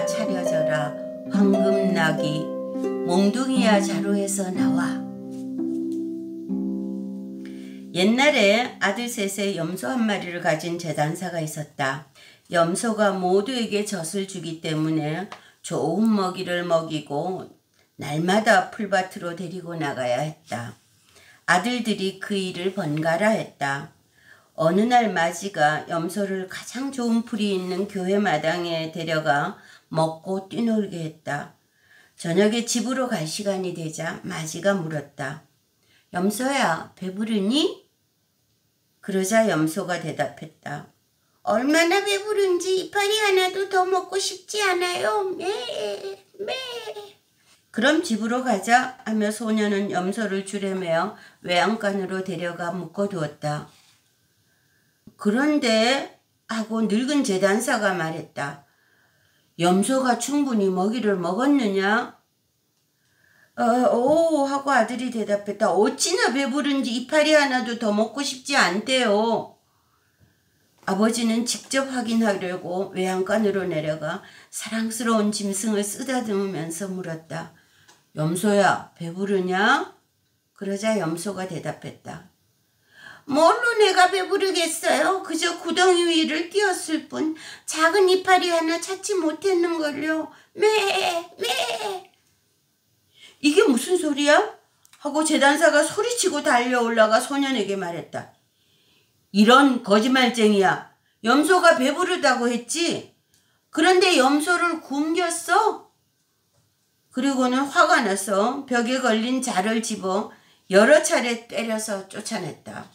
몽둥이야 차려져라 황금나귀 몽둥이야 자루에서 나와. 옛날에 아들 셋에 염소 한 마리를 가진 재단사가 있었다. 염소가 모두에게 젖을 주기 때문에 좋은 먹이를 먹이고 날마다 풀밭으로 데리고 나가야 했다. 아들들이 그 일을 번갈아 했다. 어느 날 마지가 염소를 가장 좋은 풀이 있는 교회 마당에 데려가 먹고 뛰놀게 했다. 저녁에 집으로 갈 시간이 되자 마지가 물었다. 염소야, 배부르니? 그러자 염소가 대답했다. 얼마나 배부른지 이파리 하나도 더 먹고 싶지 않아요. 매. 그럼 집으로 가자 하며 소녀는 염소를 줄여매어 외양간으로 데려가 묶어두었다. 그런데 하고 늙은 재단사가 말했다. 염소가 충분히 먹이를 먹었느냐? 오 하고 아들이 대답했다. 어찌나 배부른지 이파리 하나도 더 먹고 싶지 않대요. 아버지는 직접 확인하려고 외양간으로 내려가 사랑스러운 짐승을 쓰다듬으면서 물었다. 염소야, 배부르냐? 그러자 염소가 대답했다. 뭘로 내가 배부르겠어요? 그저 구덩이 위를 뛰었을 뿐 작은 이파리 하나 찾지 못했는걸요. 매. 이게 무슨 소리야? 하고 재단사가 소리치고 달려 올라가 소년에게 말했다. 이런 거짓말쟁이야. 염소가 배부르다고 했지? 그런데 염소를 굶겼어? 그리고는 화가 나서 벽에 걸린 자를 집어 여러 차례 때려서 쫓아냈다.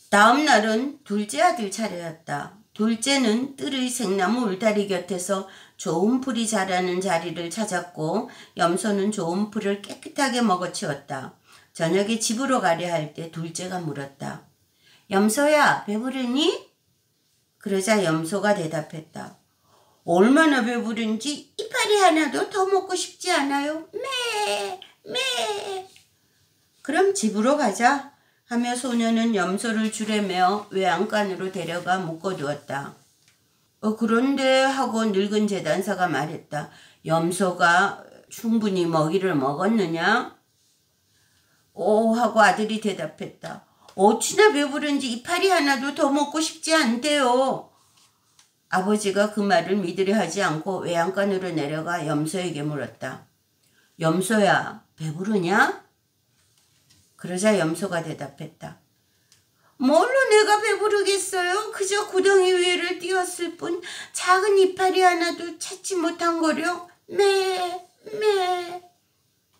다음 날은 둘째 아들 차례였다. 둘째는 뜰의 생나무 울타리 곁에서 좋은 풀이 자라는 자리를 찾았고 염소는 좋은 풀을 깨끗하게 먹어치웠다. 저녁에 집으로 가려 할 때 둘째가 물었다. 염소야, 배부르니? 그러자 염소가 대답했다. 얼마나 배부른지 이파리 하나도 더 먹고 싶지 않아요. 매. 그럼 집으로 가자 하며 소녀는 염소를 줄에 메어 외양간으로 데려가 묶어두었다. 그런데 하고 늙은 재단사가 말했다. 염소가 충분히 먹이를 먹었느냐? 오 하고 아들이 대답했다. 어찌나 배부른지 이파리 하나도 더 먹고 싶지 않대요. 아버지가 그 말을 믿으려 하지 않고 외양간으로 내려가 염소에게 물었다. 염소야, 배부르냐? 그러자 염소가 대답했다. 뭘로 내가 배부르겠어요? 그저 구덩이 위를 뛰었을 뿐 작은 이파리 하나도 찾지 못한 거려. 매.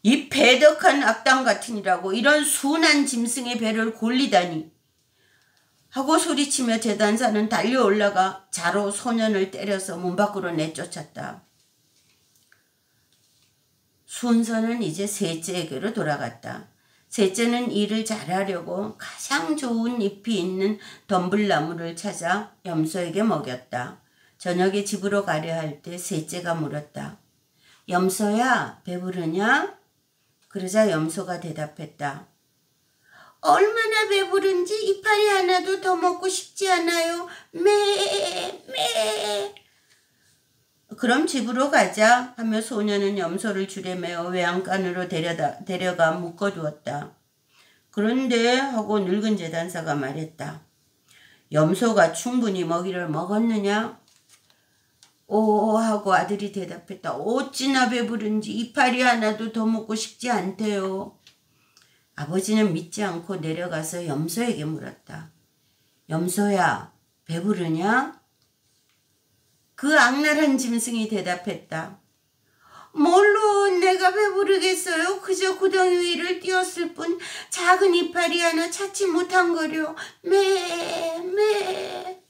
이 배덕한 악당 같으니라고 이런 순한 짐승의 배를 골리다니. 하고 소리치며 재단사는 달려 올라가 자로 소년을 때려서 문 밖으로 내쫓았다. 순서는 이제 셋째에게로 돌아갔다. 셋째는 일을 잘하려고 가장 좋은 잎이 있는 덤불나무를 찾아 염소에게 먹였다. 저녁에 집으로 가려 할 때 셋째가 물었다. 염소야, 배부르냐? 그러자 염소가 대답했다. 얼마나 배부른지 이파리 하나도 더 먹고 싶지 않아요. 매. 그럼 집으로 가자 하며 소녀는 염소를 줄에 메어 외양간으로 데려가 묶어두었다. 그런데 하고 늙은 재단사가 말했다. 염소가 충분히 먹이를 먹었느냐? 오 하고 아들이 대답했다. 어찌나 배부른지 이파리 하나도 더 먹고 싶지 않대요. 아버지는 믿지 않고 내려가서 염소에게 물었다. 염소야, 배부르냐? 그 악랄한 짐승이 대답했다. 뭘로 내가 배부르겠어요? 그저 구덩이 위를 뛰었을 뿐 작은 이파리 하나 찾지 못한 거려. 매.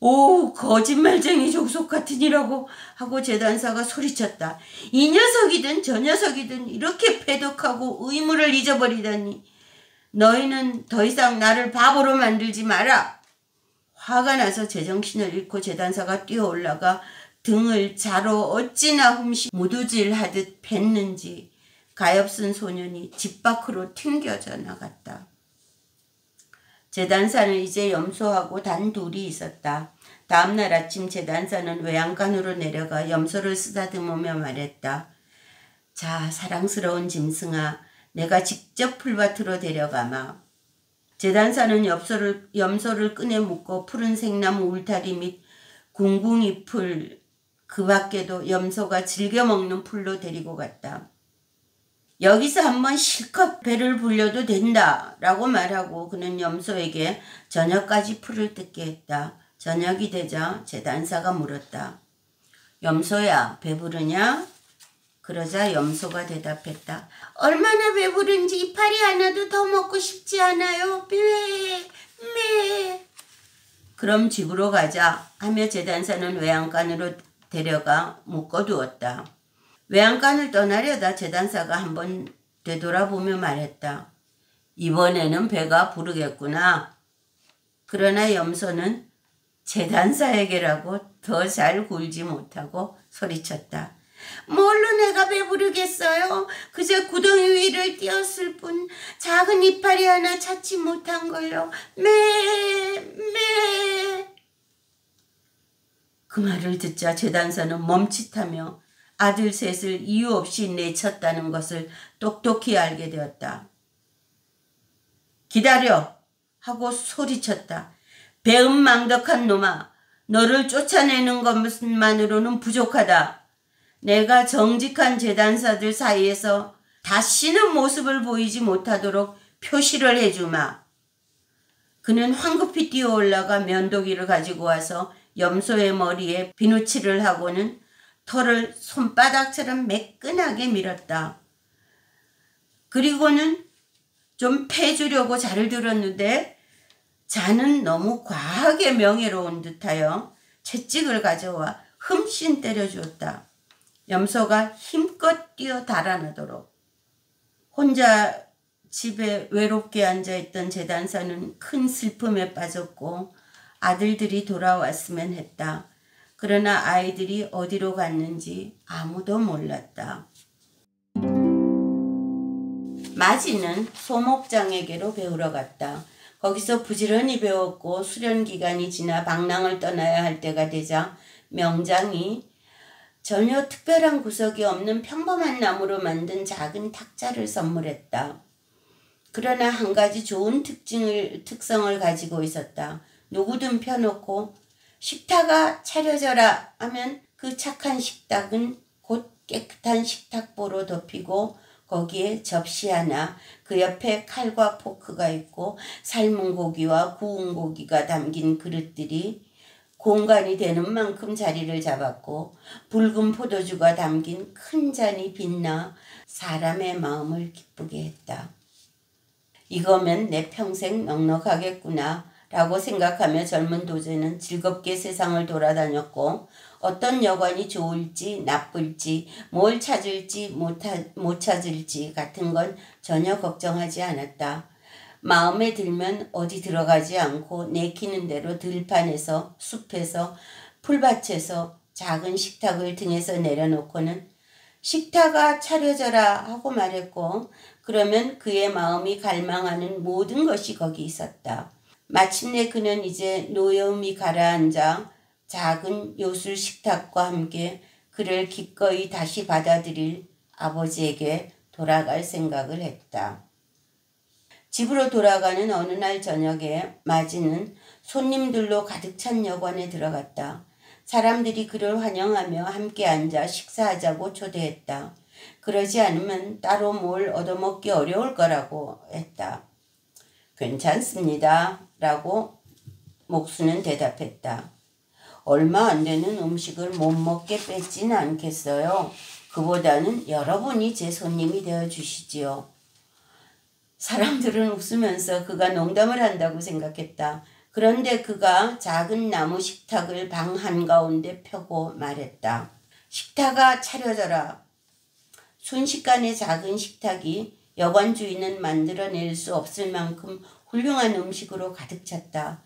오, 거짓말쟁이 족속 같으니라고 하고 재단사가 소리쳤다. 이 녀석이든 저 녀석이든 이렇게 패독하고 의무를 잊어버리다니. 너희는 더 이상 나를 바보로 만들지 마라. 화가 나서 제정신을 잃고 재단사가 뛰어올라가 등을 자로 어찌나 흠씨 무두질하듯 뱉는지 가엾은 소년이 집 밖으로 튕겨져 나갔다. 재단사는 이제 염소하고 단 둘이 있었다. 다음날 아침 제단사는 외양간으로 내려가 염소를 쓰다듬으며 말했다. 자, 사랑스러운 짐승아, 내가 직접 풀밭으로 데려가마. 제단사는 염소를 끈에 묶어 푸른 생나무 울타리 및 궁궁이 풀, 그 밖에도 염소가 즐겨 먹는 풀로 데리고 갔다. 여기서 한번 실컷 배를 불려도 된다 라고 말하고 그는 염소에게 저녁까지 풀을 뜯게 했다. 저녁이 되자 제단사가 물었다. 염소야, 배부르냐? 그러자 염소가 대답했다. 얼마나 배부른지 이파리 하나도 더 먹고 싶지 않아요. 매. 그럼 집으로 가자 하며 제단사는 외양간으로 데려가 묶어두었다. 외양간을 떠나려다 제단사가 한번 되돌아보며 말했다. 이번에는 배가 부르겠구나. 그러나 염소는 제단사에게라고 더 잘 굴지 못하고 소리쳤다. 뭘로 내가 배부르겠어요? 그저 구덩이 위를 뛰었을 뿐 작은 이파리 하나 찾지 못한 걸요. 매. 그 말을 듣자 제단사는 멈칫하며 아들 셋을 이유 없이 내쳤다는 것을 똑똑히 알게 되었다. 기다려! 하고 소리쳤다. 배은망덕한 놈아, 너를 쫓아내는 것만으로는 부족하다. 내가 정직한 제단사들 사이에서 다시는 모습을 보이지 못하도록 표시를 해주마. 그는 황급히 뛰어올라가 면도기를 가지고 와서 염소의 머리에 비누칠을 하고는 털을 손바닥처럼 매끈하게 밀었다. 그리고는 좀 패주려고 자를 들었는데 자는 너무 과하게 명예로운 듯하여 채찍을 가져와 흠씬 때려주었다. 염소가 힘껏 뛰어 달아나도록. 혼자 집에 외롭게 앉아있던 제단사는 큰 슬픔에 빠졌고 아들들이 돌아왔으면 했다. 그러나 아이들이 어디로 갔는지 아무도 몰랐다. 마지는 소목장에게로 배우러 갔다. 거기서 부지런히 배웠고 수련 기간이 지나 방랑을 떠나야 할 때가 되자 명장이 전혀 특별한 구석이 없는 평범한 나무로 만든 작은 탁자를 선물했다. 그러나 한 가지 좋은 특성을 가지고 있었다. 누구든 펴놓고 식탁아 차려져라 하면 그 착한 식탁은 곧 깨끗한 식탁보로 덮이고 거기에 접시 하나, 그 옆에 칼과 포크가 있고 삶은 고기와 구운 고기가 담긴 그릇들이 공간이 되는 만큼 자리를 잡았고 붉은 포도주가 담긴 큰 잔이 빛나 사람의 마음을 기쁘게 했다. 이거면 내 평생 넉넉하겠구나 라고 생각하며 젊은 도제는 즐겁게 세상을 돌아다녔고 어떤 여관이 좋을지 나쁠지 뭘 찾을지 못 찾을지 같은 건 전혀 걱정하지 않았다. 마음에 들면 어디 들어가지 않고 내키는 대로 들판에서 숲에서 풀밭에서 작은 식탁을 등에서 내려놓고는 식탁아 차려져라 하고 말했고 그러면 그의 마음이 갈망하는 모든 것이 거기 있었다. 마침내 그는 이제 노여움이 가라앉아 작은 요술 식탁과 함께 그를 기꺼이 다시 받아들일 아버지에게 돌아갈 생각을 했다. 집으로 돌아가는 어느 날 저녁에 마지는 손님들로 가득 찬 여관에 들어갔다. 사람들이 그를 환영하며 함께 앉아 식사하자고 초대했다. 그러지 않으면 따로 뭘 얻어먹기 어려울 거라고 했다. 괜찮습니다. 라고 목수는 대답했다. 얼마 안 되는 음식을 못 먹게 뺏지는 않겠어요. 그보다는 여러분이 제 손님이 되어 주시지요. 사람들은 웃으면서 그가 농담을 한다고 생각했다. 그런데 그가 작은 나무 식탁을 방 한가운데 펴고 말했다. 식탁아 차려져라. 순식간에 작은 식탁이 여관 주인은 만들어낼 수 없을 만큼 훌륭한 음식으로 가득 찼다.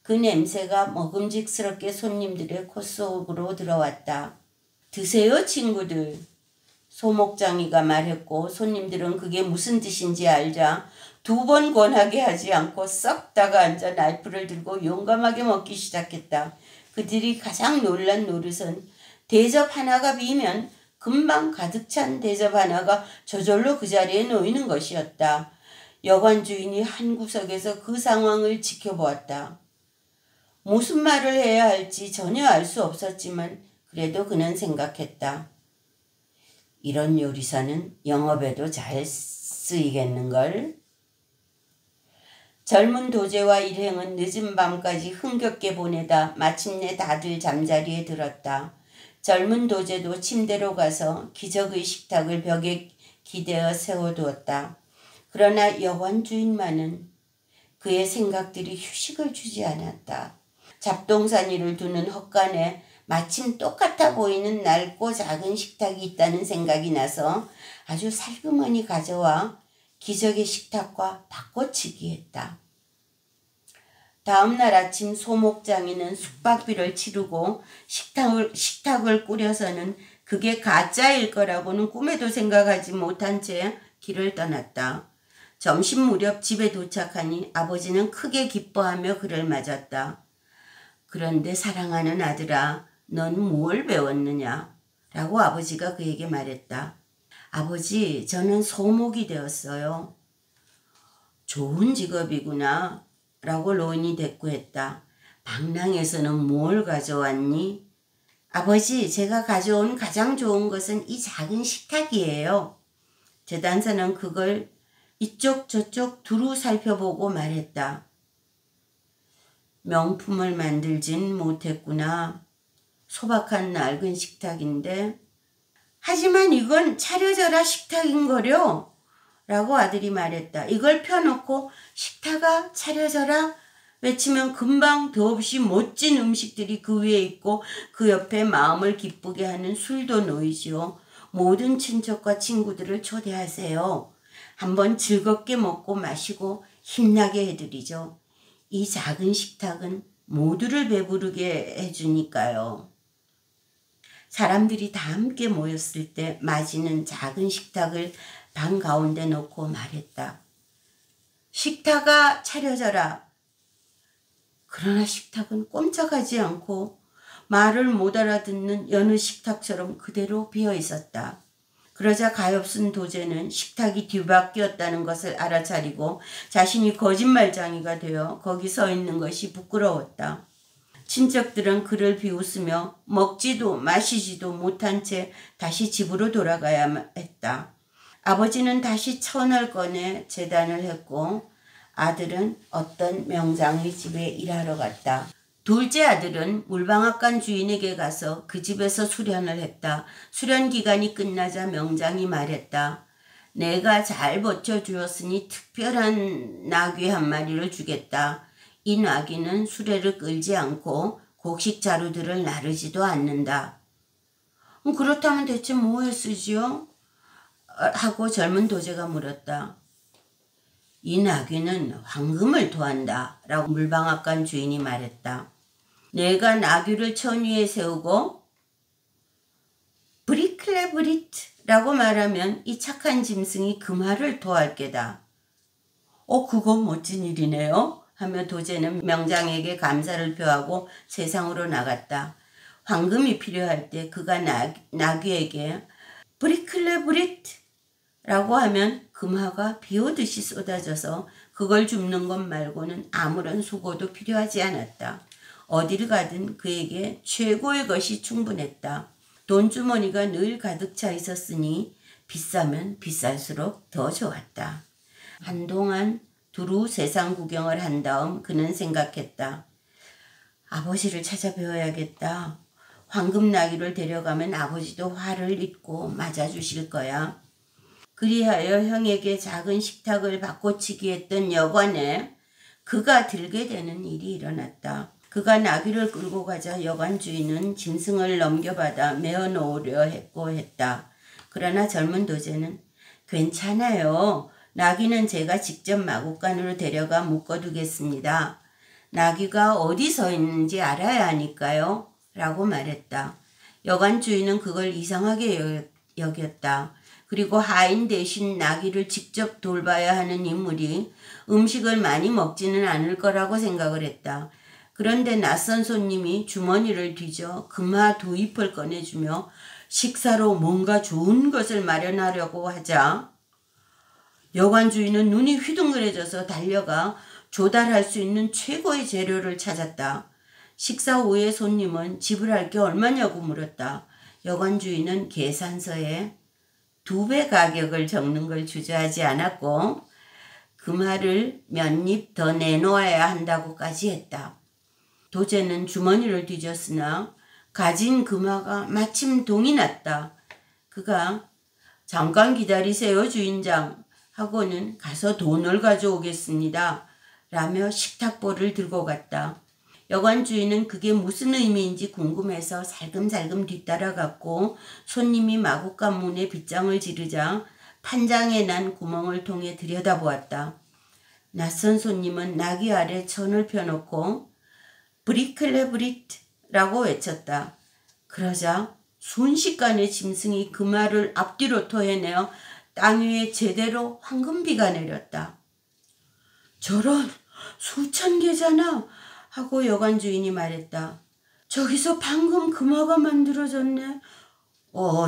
그 냄새가 먹음직스럽게 손님들의 코 속으로 들어왔다. 드세요 친구들. 소목장이가 말했고 손님들은 그게 무슨 뜻인지 알자 2번 권하게 하지 않고 썩 다가 앉아 나이프를 들고 용감하게 먹기 시작했다. 그들이 가장 놀란 노릇은 대접 하나가 비면 금방 가득 찬 대접 하나가 저절로 그 자리에 놓이는 것이었다. 여관 주인이 한 구석에서 그 상황을 지켜보았다. 무슨 말을 해야 할지 전혀 알 수 없었지만 그래도 그는 생각했다. 이런 요리사는 영업에도 잘 쓰이겠는걸? 젊은 도제와 일행은 늦은 밤까지 흥겹게 보내다 마침내 다들 잠자리에 들었다. 젊은 도제도 침대로 가서 기적의 식탁을 벽에 기대어 세워두었다. 그러나 여관 주인만은 그의 생각들이 휴식을 주지 않았다. 잡동사니를 두는 헛간에 마침 똑같아 보이는 낡고 작은 식탁이 있다는 생각이 나서 아주 살그머니 가져와 기적의 식탁과 바꿔치기 했다. 다음 날 아침 소목장이는 숙박비를 치르고 식탁을 꾸려서는 그게 가짜일 거라고는 꿈에도 생각하지 못한 채 길을 떠났다. 점심 무렵 집에 도착하니 아버지는 크게 기뻐하며 그를 맞았다. 그런데 사랑하는 아들아, 넌 뭘 배웠느냐? 라고 아버지가 그에게 말했다. 아버지, 저는 소목이 되었어요. 좋은 직업이구나. 라고 노인이 대꾸했다. 방랑에서는 뭘 가져왔니? 아버지, 제가 가져온 가장 좋은 것은 이 작은 식탁이에요. 재단사는 그걸 이쪽 저쪽 두루 살펴보고 말했다. 명품을 만들진 못했구나. 소박한 낡은 식탁인데. 하지만 이건 차려져라 식탁인 거려. 라고 아들이 말했다. 이걸 펴놓고 식탁아 차려져라 외치면 금방 더없이 멋진 음식들이 그 위에 있고 그 옆에 마음을 기쁘게 하는 술도 놓이지요. 모든 친척과 친구들을 초대하세요. 한번 즐겁게 먹고 마시고 힘나게 해드리죠. 이 작은 식탁은 모두를 배부르게 해주니까요. 사람들이 다 함께 모였을 때 마지는 작은 식탁을 방 가운데 놓고 말했다. 식탁아 차려져라. 그러나 식탁은 꼼짝하지 않고 말을 못 알아듣는 여느 식탁처럼 그대로 비어 있었다. 그러자 가엾은 도제는 식탁이 뒤바뀌었다는 것을 알아차리고 자신이 거짓말장이가 되어 거기 서 있는 것이 부끄러웠다. 친척들은 그를 비웃으며 먹지도 마시지도 못한 채 다시 집으로 돌아가야 했다. 아버지는 다시 천을 꺼내 제단을 했고 아들은 어떤 명장의 집에 일하러 갔다. 둘째 아들은 물방앗간 주인에게 가서 그 집에서 수련을 했다. 수련 기간이 끝나자 명장이 말했다. 내가 잘 버텨주었으니 특별한 나귀 한 마리를 주겠다. 이 나귀는 수레를 끌지 않고 곡식 자루들을 나르지도 않는다. 그렇다면 대체 뭐에 쓰지요? 하고 젊은 도제가 물었다. 이 나귀는 황금을 토한다. 라고 물방앗간 주인이 말했다. 내가 나귀를 천 위에 세우고 브리클레브리트 라고 말하면 이 착한 짐승이 금화를 토할 게다. 그건 멋진 일이네요. 하며 도제는 명장에게 감사를 표하고 세상으로 나갔다. 황금이 필요할 때 그가 나귀에게 브리클레브리트 라고 하면 금화가 비오듯이 쏟아져서 그걸 줍는 것 말고는 아무런 수고도 필요하지 않았다. 어디를 가든 그에게 최고의 것이 충분했다. 돈주머니가 늘 가득 차 있었으니 비싸면 비쌀수록 더 좋았다. 한동안 두루 세상 구경을 한 다음 그는 생각했다. 아버지를 찾아뵈어야겠다. 황금 나귀를 데려가면 아버지도 화를 잊고 맞아주실 거야. 그리하여 형에게 작은 식탁을 바꿔치기 했던 여관에 그가 들게 되는 일이 일어났다. 그가 나귀를 끌고 가자 여관 주인은 짐승을 넘겨받아 메어 놓으려 했다. 그러나 젊은 도제는 괜찮아요. 나귀는 제가 직접 마구간으로 데려가 묶어두겠습니다. 나귀가 어디 서 있는지 알아야 하니까요. 라고 말했다. 여관 주인은 그걸 이상하게 여겼다. 그리고 하인 대신 나귀를 직접 돌봐야 하는 인물이 음식을 많이 먹지는 않을 거라고 생각을 했다. 그런데 낯선 손님이 주머니를 뒤져 금화 두 잎을 꺼내주며 식사로 뭔가 좋은 것을 마련하려고 하자 여관 주인은 눈이 휘둥그레져서 달려가 조달할 수 있는 최고의 재료를 찾았다. 식사 후에 손님은 지불할 게 얼마냐고 물었다. 여관 주인은 계산서에 2배 가격을 적는 걸 주저하지 않았고 금화를 몇 입 더 내놓아야 한다고까지 했다. 도제는 주머니를 뒤졌으나 가진 금화가 마침 동이 났다. 그가 잠깐 기다리세요 주인장 하고는 가서 돈을 가져오겠습니다 라며 식탁보를 들고 갔다. 여관 주인은 그게 무슨 의미인지 궁금해서 살금살금 뒤따라갔고 손님이 마구간 문에 빗장을 지르자 판장에 난 구멍을 통해 들여다보았다. 낯선 손님은 나귀 아래 천을 펴놓고 브리클레브리트라고 외쳤다. 그러자 순식간에 짐승이 금화를 앞뒤로 토해내어 땅 위에 제대로 황금비가 내렸다. 저런 수천 개잖아 하고 여관 주인이 말했다. 저기서 방금 금화가 만들어졌네.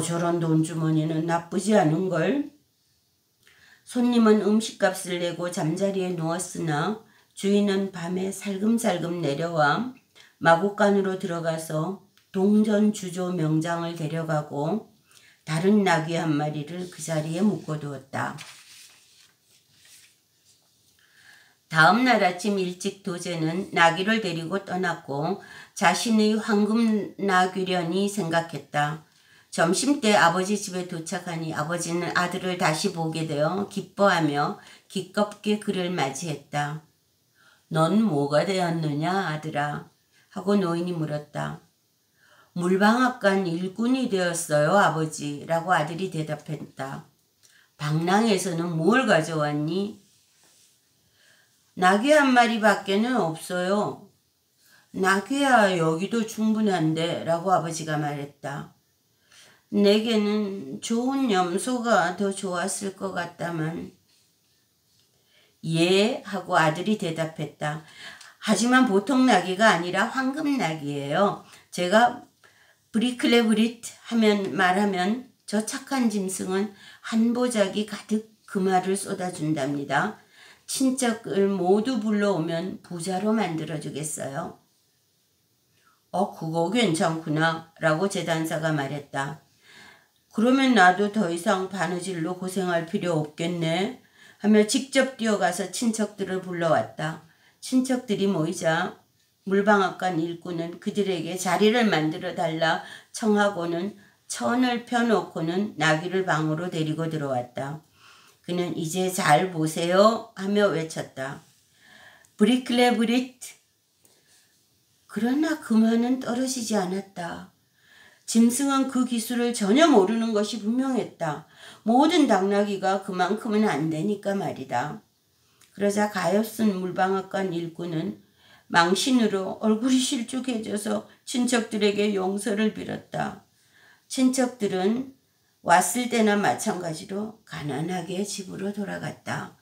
저런 돈주머니는 나쁘지 않은걸. 손님은 음식값을 내고 잠자리에 누웠으나 주인은 밤에 살금살금 내려와 마구간으로 들어가서 동전 주조 명장을 데려가고 다른 나귀 한 마리를 그 자리에 묶어두었다. 다음 날 아침 일찍 도제는 나귀를 데리고 떠났고 자신의 황금 나귀련이 생각했다. 점심때 아버지 집에 도착하니 아버지는 아들을 다시 보게 되어 기뻐하며 기껍게 그를 맞이했다. 넌 뭐가 되었느냐 아들아 하고 노인이 물었다. 물방앗간 일꾼이 되었어요 아버지 라고 아들이 대답했다. 방랑에서는 뭘 가져왔니? 나귀 한 마리밖에는 없어요. 나귀야 여기도 충분한데 라고 아버지가 말했다. 내게는 좋은 염소가 더 좋았을 것 같다만. 예 하고 아들이 대답했다. 하지만 보통 나귀가 아니라 황금 나귀예요. 제가 브리클레브리트 말하면 저 착한 짐승은 한 보자기 가득 금화를 쏟아준답니다. 친척을 모두 불러오면 부자로 만들어주겠어요. 그거 괜찮구나 라고 재단사가 말했다. 그러면 나도 더 이상 바느질로 고생할 필요 없겠네 하며 직접 뛰어가서 친척들을 불러왔다. 친척들이 모이자 물방앗간 일꾼은 그들에게 자리를 만들어 달라 청하고는 천을 펴놓고는 나귀를 방으로 데리고 들어왔다. 그는 이제 잘 보세요 하며 외쳤다. 브리클레브리트. 그러나 금화는 떨어지지 않았다. 짐승은 그 기술을 전혀 모르는 것이 분명했다. 모든 당나귀가 그만큼은 안 되니까 말이다. 그러자 가엾은 물방앗간 일꾼은 망신으로 얼굴이 실쭉해져서 친척들에게 용서를 빌었다. 친척들은 왔을 때나 마찬가지로 가난하게 집으로 돌아갔다.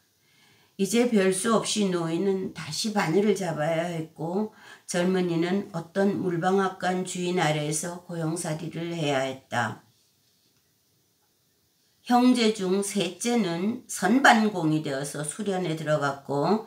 이제 별 수 없이 노인은 다시 바늘을 잡아야 했고 젊은이는 어떤 물방앗간 주인 아래에서 고용살이를 해야 했다. 형제 중 셋째는 선반공이 되어서 수련에 들어갔고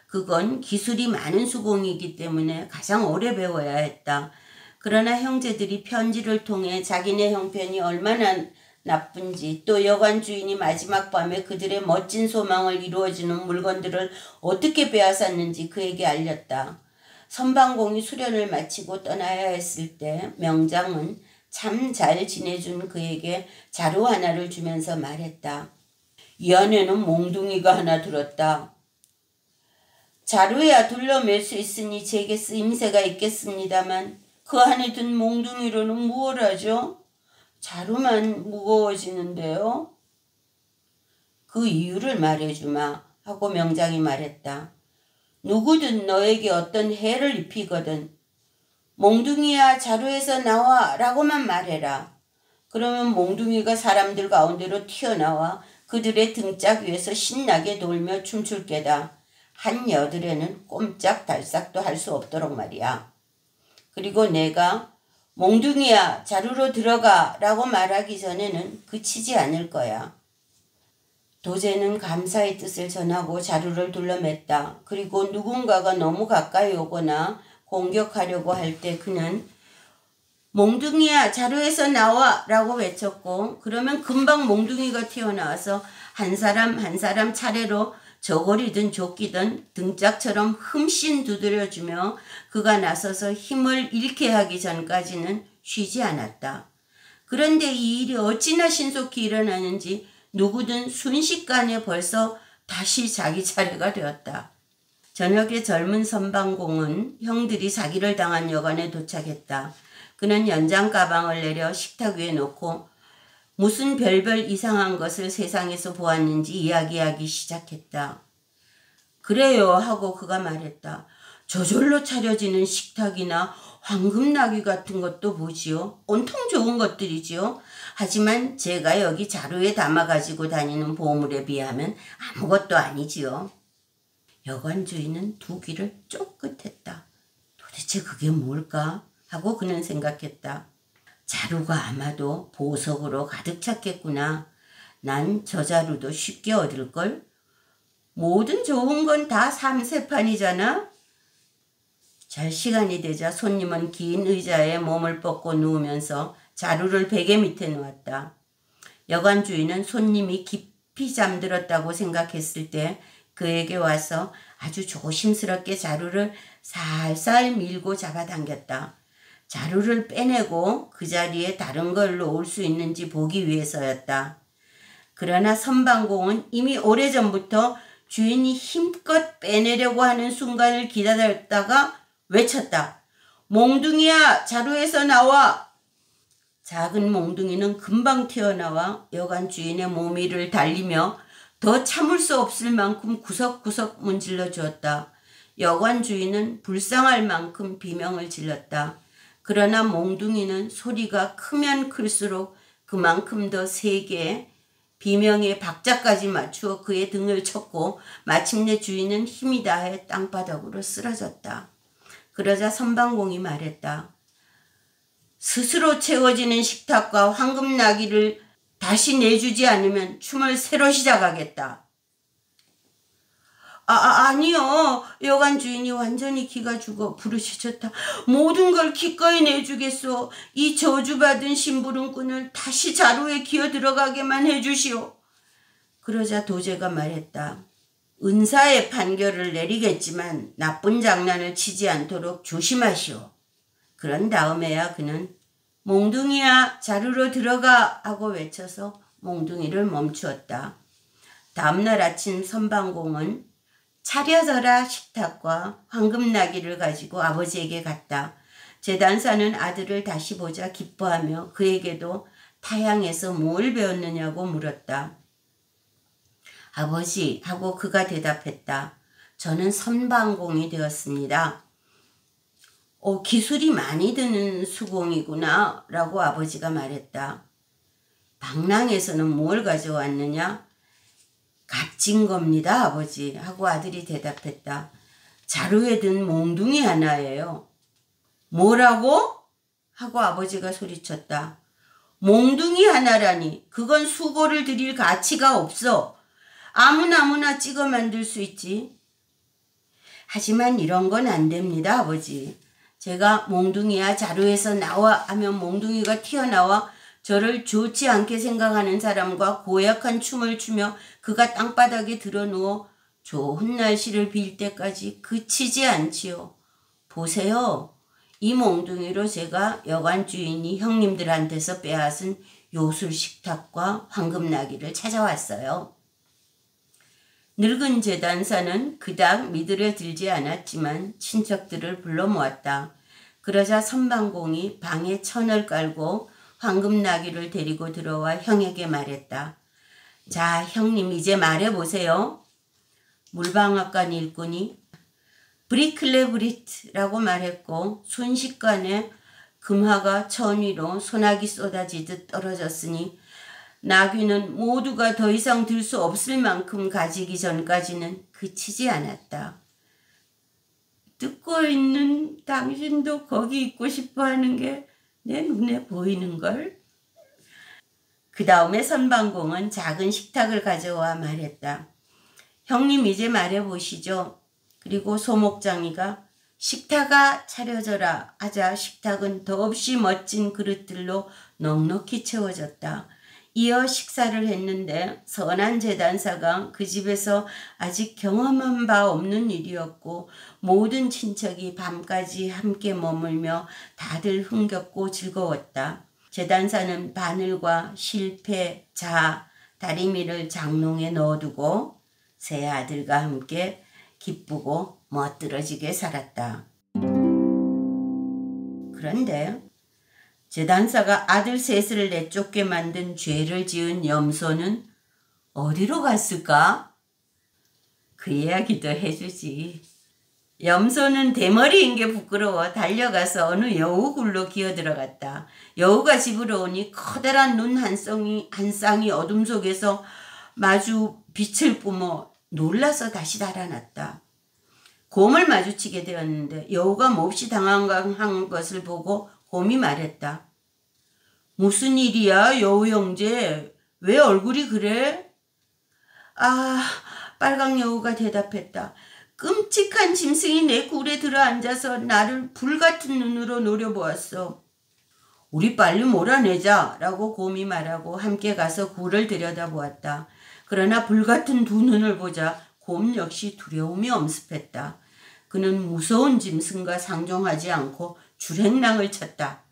그건 기술이 많은 수공이기 때문에 가장 오래 배워야 했다. 그러나 형제들이 편지를 통해 자기네 형편이 얼마나 나쁜지 또 여관 주인이 마지막 밤에 그들의 멋진 소망을 이루어주는 물건들을 어떻게 빼앗았는지 그에게 알렸다. 선방공이 수련을 마치고 떠나야 했을 때 명장은 참 잘 지내준 그에게 자루 하나를 주면서 말했다. 이 안에는 몽둥이가 하나 들었다. 자루야 둘러맬 수 있으니 제게 쓰임새가 있겠습니다만 그 안에 든 몽둥이로는 무엇을 하죠? 자루만 무거워지는데요. 그 이유를 말해주마 하고 명장이 말했다. 누구든 너에게 어떤 해를 입히거든 몽둥이야 자루에서 나와 라고만 말해라. 그러면 몽둥이가 사람들 가운데로 튀어나와 그들의 등짝 위에서 신나게 돌며 춤출 게다. 한 여들에는 꼼짝달싹도 할 수 없도록 말이야. 그리고 내가 몽둥이야 자루로 들어가 라고 말하기 전에는 그치지 않을 거야. 도제는 감사의 뜻을 전하고 자루를 둘러맸다. 그리고 누군가가 너무 가까이 오거나 공격하려고 할 때 그는 몽둥이야 자루에서 나와 라고 외쳤고, 그러면 금방 몽둥이가 튀어나와서 한 사람 한 사람 차례로 저고리든 조끼든 등짝처럼 흠씬 두드려주며 그가 나서서 힘을 잃게 하기 전까지는 쉬지 않았다. 그런데 이 일이 어찌나 신속히 일어나는지 누구든 순식간에 벌써 다시 자기 차례가 되었다. 저녁에 젊은 선방공은 형들이 사기를 당한 여관에 도착했다. 그는 연장 가방을 내려 식탁 위에 놓고 무슨 별별 이상한 것을 세상에서 보았는지 이야기하기 시작했다. 그래요 하고 그가 말했다. 저절로 차려지는 식탁이나 황금나귀 같은 것도 보지요. 온통 좋은 것들이지요. 하지만 제가 여기 자루에 담아 가지고 다니는 보물에 비하면 아무것도 아니지요. 여관 주인은 두 귀를 쫑긋했다. 도대체 그게 뭘까? 하고 그는 생각했다. 자루가 아마도 보석으로 가득 찼겠구나. 난 저 자루도 쉽게 얻을걸? 모든 좋은 건 다 삼세판이잖아. 잘 시간이 되자 손님은 긴 의자에 몸을 뻗고 누우면서 자루를 베개 밑에 놓았다. 여관 주인은 손님이 깊이 잠들었다고 생각했을 때 그에게 와서 아주 조심스럽게 자루를 살살 밀고 잡아당겼다. 자루를 빼내고 그 자리에 다른 걸 놓을 수 있는지 보기 위해서였다. 그러나 선방공은 이미 오래전부터 주인이 힘껏 빼내려고 하는 순간을 기다렸다가 외쳤다. 몽둥이야 자루에서 나와. 작은 몽둥이는 금방 튀어나와 여관 주인의 몸 위를 달리며 더 참을 수 없을 만큼 구석구석 문질러 주었다. 여관 주인은 불쌍할 만큼 비명을 질렀다. 그러나 몽둥이는 소리가 크면 클수록 그만큼 더 세게 비명의 박자까지 맞추어 그의 등을 쳤고 마침내 주인은 힘이 다해 땅바닥으로 쓰러졌다. 그러자 선방공이 말했다. 스스로 채워지는 식탁과 황금나귀를 다시 내주지 않으면 춤을 새로 시작하겠다. 아니요. 여관 주인이 완전히 기가 죽어 부르짖었다. 모든 걸 기꺼이 내주겠소. 이 저주받은 심부름꾼을 다시 자루에 기어 들어가게만 해주시오. 그러자 도제가 말했다. 은사의 판결을 내리겠지만 나쁜 장난을 치지 않도록 조심하시오. 그런 다음에야 그는 몽둥이야 자루로 들어가 하고 외쳐서 몽둥이를 멈추었다. 다음날 아침 선방공은 차려져라 식탁과 황금나귀를 가지고 아버지에게 갔다. 제단사는 아들을 다시 보자 기뻐하며 그에게도 타향에서 뭘 배웠느냐고 물었다. 아버지 하고 그가 대답했다. 저는 선방공이 되었습니다. 기술이 많이 드는 수공이구나 라고 아버지가 말했다. 방랑에서는 뭘 가져왔느냐? 값진 겁니다 아버지 하고 아들이 대답했다. 자루에 든 몽둥이 하나예요. 뭐라고? 하고 아버지가 소리쳤다. 몽둥이 하나라니 그건 수고를 들일 가치가 없어. 아무나 찍어 만들 수 있지. 하지만 이런 건 안 됩니다 아버지. 제가 몽둥이야 자루에서 나와 하면 몽둥이가 튀어나와 저를 좋지 않게 생각하는 사람과 고약한 춤을 추며 그가 땅바닥에 드러누워 좋은 날씨를 빌 때까지 그치지 않지요. 보세요. 이 몽둥이로 제가 여관 주인이 형님들한테서 빼앗은 요술 식탁과 황금나귀를 찾아왔어요. 늙은 제단사는 그닥 믿으려 들지 않았지만 친척들을 불러 모았다. 그러자 선방공이 방에 천을 깔고 황금나귀를 데리고 들어와 형에게 말했다. 자, 형님 이제 말해보세요. 물방앗간 일꾼이 브리클레브리트라고 말했고 순식간에 금화가 천 위로 소나기 쏟아지듯 떨어졌으니 나귀는 모두가 더 이상 들 수 없을 만큼 가지기 전까지는 그치지 않았다. 듣고 있는 당신도 거기 있고 싶어 하는 게 내 눈에 보이는걸? 그 다음에 선방공은 작은 식탁을 가져와 말했다. 형님 이제 말해보시죠. 그리고 소목장이가 식탁아 차려져라 하자 식탁은 더없이 멋진 그릇들로 넉넉히 채워졌다. 이어 식사를 했는데 선한 제단사가 그 집에서 아직 경험한 바 없는 일이었고 모든 친척이 밤까지 함께 머물며 다들 흥겹고 즐거웠다. 제단사는 바늘과 실패, 자, 다리미를 장롱에 넣어두고 세 아들과 함께 기쁘고 멋들어지게 살았다. 그런데 제단사가 아들 셋을 내쫓게 만든 죄를 지은 염소는 어디로 갔을까? 그 이야기도 해주지. 염소는 대머리인 게 부끄러워 달려가서 어느 여우 굴로 기어들어갔다. 여우가 집으로 오니 커다란 눈 한 쌍이 어둠 속에서 마주 빛을 뿜어 놀라서 다시 달아났다. 곰을 마주치게 되었는데 여우가 몹시 당황한 것을 보고 곰이 말했다. 무슨 일이야 여우 형제? 왜 얼굴이 그래? 아, 빨강 여우가 대답했다. 끔찍한 짐승이 내 굴에 들어앉아서 나를 불같은 눈으로 노려보았어. 우리 빨리 몰아내자 라고 곰이 말하고 함께 가서 굴을 들여다보았다. 그러나 불같은 두 눈을 보자 곰 역시 두려움이 엄습했다. 그는 무서운 짐승과 상종하지 않고 줄행랑을 쳤다.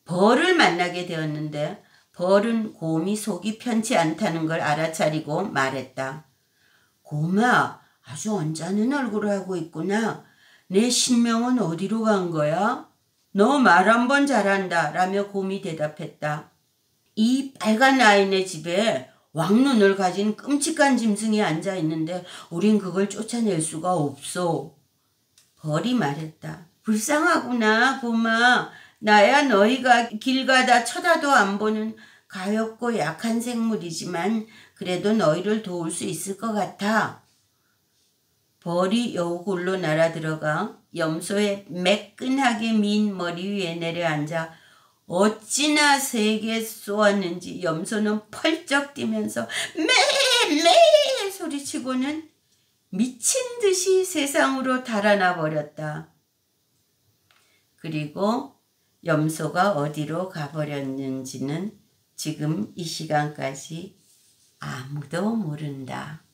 벌을 만나게 되었는데 벌은 곰이 속이 편치 않다는 걸 알아차리고 말했다. 곰아, 아주 언짢은 얼굴을 하고 있구나. 내 신명은 어디로 간 거야? 너 말 한 번 잘한다 라며 곰이 대답했다. 이 빨간 아이네 집에 왕눈을 가진 끔찍한 짐승이 앉아있는데 우린 그걸 쫓아낼 수가 없어. 벌이 말했다. 불쌍하구나 곰아. 나야 너희가 길 가다 쳐다도 안 보는 가엾고 약한 생물이지만 그래도 너희를 도울 수 있을 것 같아. 벌이 여우굴로 날아들어가 염소의 매끈하게 민 머리 위에 내려앉아 어찌나 세게 쏘았는지 염소는 펄쩍 뛰면서 매 소리치고는 미친 듯이 세상으로 달아나 버렸다. 그리고 염소가 어디로 가버렸는지는 지금 이 시간까지 아무도 모른다.